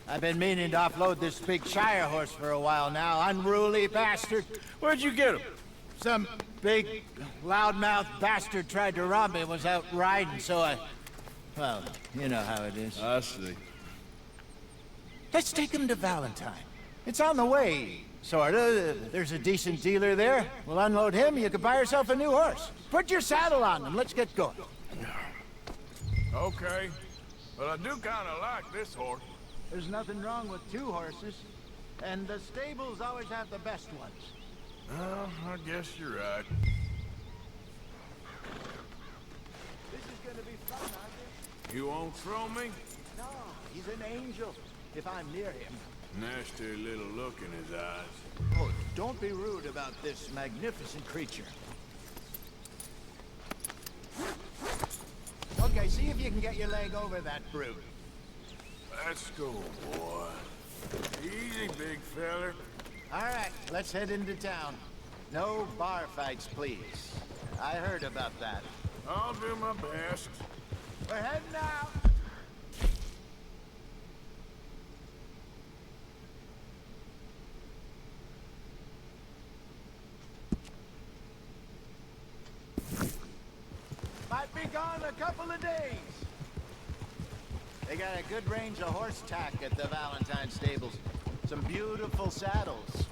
I've been meaning to offload this big Shire horse for a while now. Unruly bastard. Where'd you get him? Some big, loudmouth bastard tried to rob me and was out riding, so I... Well, you know how it is. I see. Let's take him to Valentine. It's on the way, sorta. There's a decent dealer there. We'll unload him, you can buy yourself a new horse. Put your saddle on him, let's get going. Okay, but I do kinda like this horse. There's nothing wrong with two horses, and the stables always have the best ones. Well, I guess you're right. This is gonna be fun, Arthur. You won't throw me? No, he's an angel, if I'm near him. Nasty little look in his eyes. Oh, don't be rude about this magnificent creature. Okay, see if you can get your leg over that brute. Let's go, boy. Easy, big feller. All right, let's head into town. No bar fights, please. I heard about that. I'll do my best. We're heading out. Might be gone a couple of days. They got a good range of horse tack at the Valentine stables. Some beautiful saddles.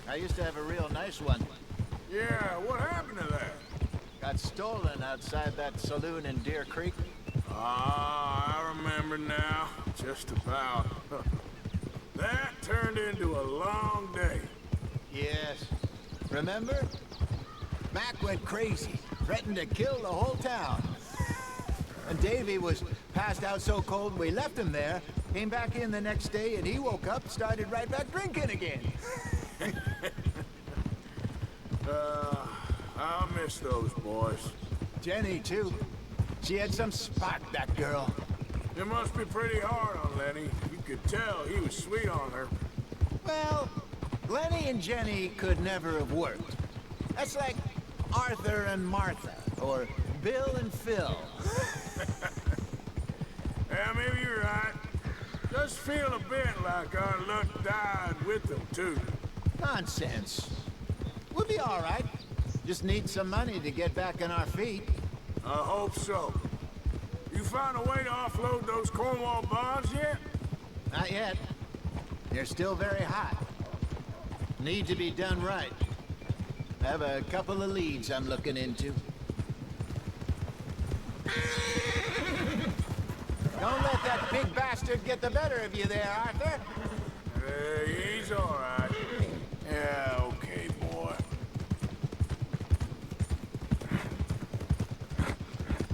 I used to have a real nice one. Yeah, what happened to that? Got stolen outside that saloon in Deer Creek. Ah, I remember now. Just about. That turned into a long day. Yes. Remember? Mac went crazy, threatened to kill the whole town. And Davy was passed out so cold we left him there, came back in the next day, and he woke up, started right back drinking again. I'll miss those boys. Jenny, too. She had some spark, that girl. It must be pretty hard on Lenny. You could tell he was sweet on her. Well, Lenny and Jenny could never have worked. That's like Arthur and Martha, or Bill and Phil. Yeah, maybe you're right. Just feel a bit like our luck died with them, too. Nonsense. We'll be all right. Just need some money to get back on our feet. I hope so. You found a way to offload those Cornwall bonds yet? Not yet. They're still very hot. Need to be done right. I have a couple of leads I'm looking into. Don't let that big bastard get the better of you there, Arthur. He's all right. Yeah, okay, boy.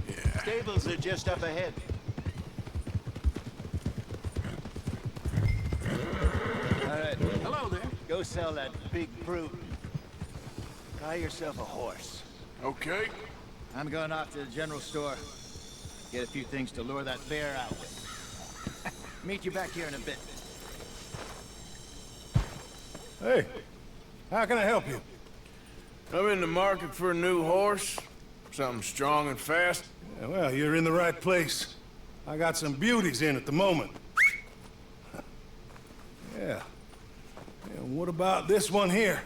Yeah. Stables are just up ahead. All right. Hello there. Go sell that big brute. Buy yourself a horse. Okay. I'm going off to the general store. Get a few things to lure that bear out with. Meet you back here in a bit. Hey, how can I help you? I'm in the market for a new horse. Something strong and fast. Yeah, well, you're in the right place. I got some beauties in at the moment. Yeah. And what about this one here?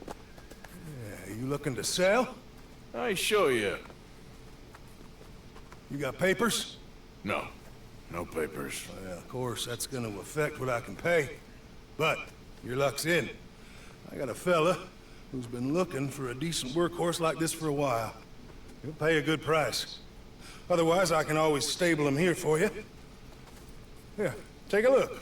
Yeah, you looking to sell? I ain't sure yet. You got papers? No. No papers. Well, of course, that's gonna affect what I can pay. But your luck's in. I got a fella who's been looking for a decent workhorse like this for a while. He'll pay a good price. Otherwise, I can always stable him here for you. Here, take a look.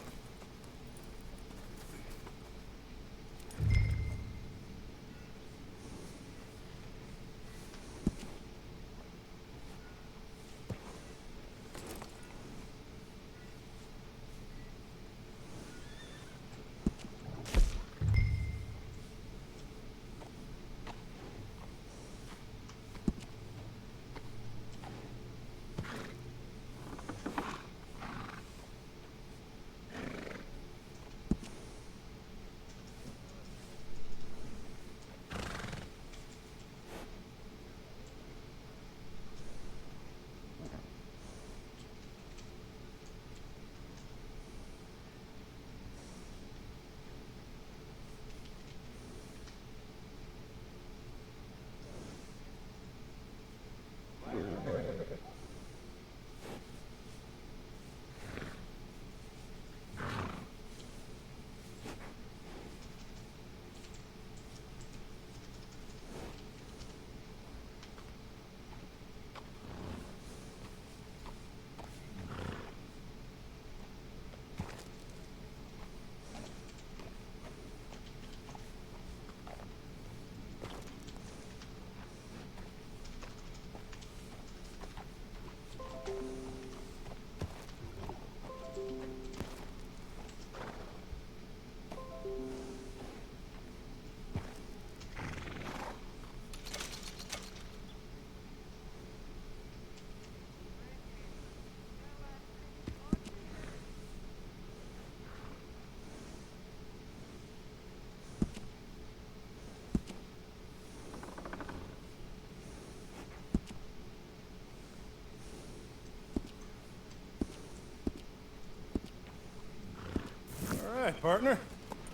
right, partner.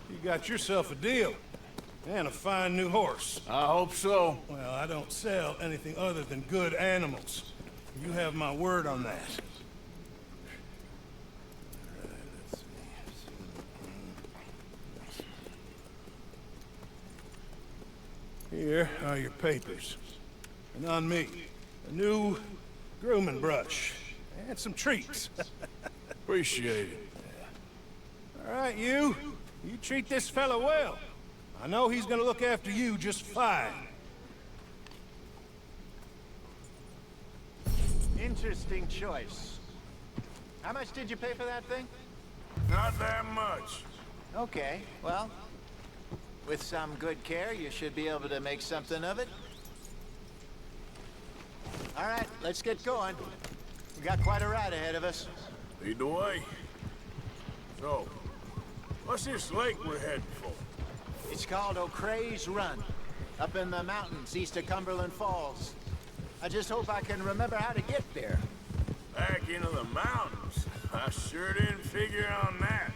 You got yourself a deal. And a fine new horse. I hope so. Well, I don't sell anything other than good animals. You have my word on that. All right, let's see. Here are your papers. And on me, a new grooming brush. And some treats. Appreciate it. All right, you treat this fella well. I know he's gonna look after you just fine. Interesting choice. How much did you pay for that thing? Not that much. Okay, well, with some good care, you should be able to make something of it. All right, let's get going. We got quite a ride ahead of us. Lead the way. So, what's this lake we're heading for? It's called O'Creagh's Run, up in the mountains east of Cumberland Falls. I just hope I can remember how to get there. Back into the mountains? I sure didn't figure on that.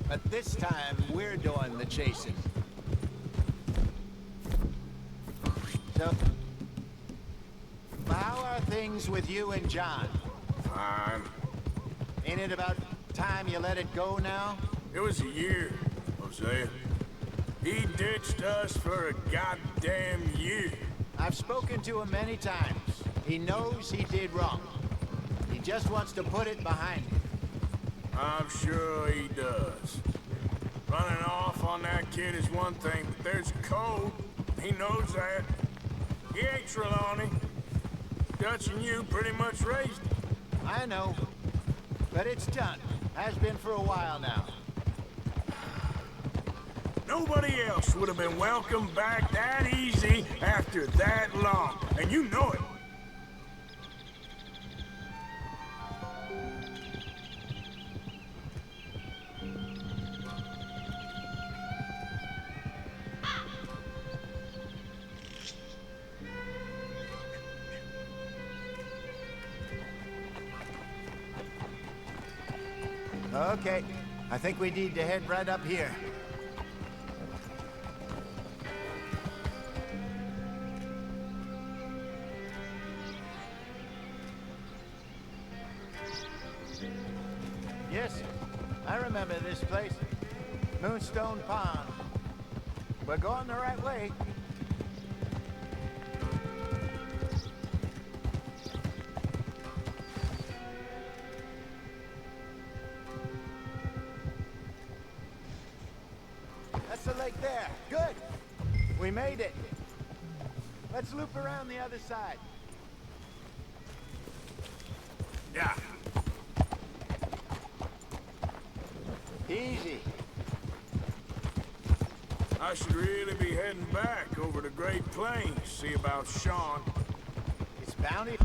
But this time, we're doing the chasing. So, how are things with you and John? Fine. Ain't it about time you let it go now? It was a year, Hosea. He ditched us for a goddamn year. I've spoken to him many times. He knows he did wrong. He just wants to put it behind him. I'm sure he does. Running off on that kid is one thing, but there's a code. He knows that. He ain't Trelawney. Dutch and you pretty much raised him. I know. But it's done. Has been for a while now. Nobody else would have been welcomed back that easy after that long, and you know it. Okay, I think we need to head right up here. Yes, I remember this place. Moonstone Pond. We're going the right way. That's the lake there. Good. We made it. Let's loop around the other side. Yeah. Easy. I should really be heading back over the Great Plains, see about Sean. It's bounty.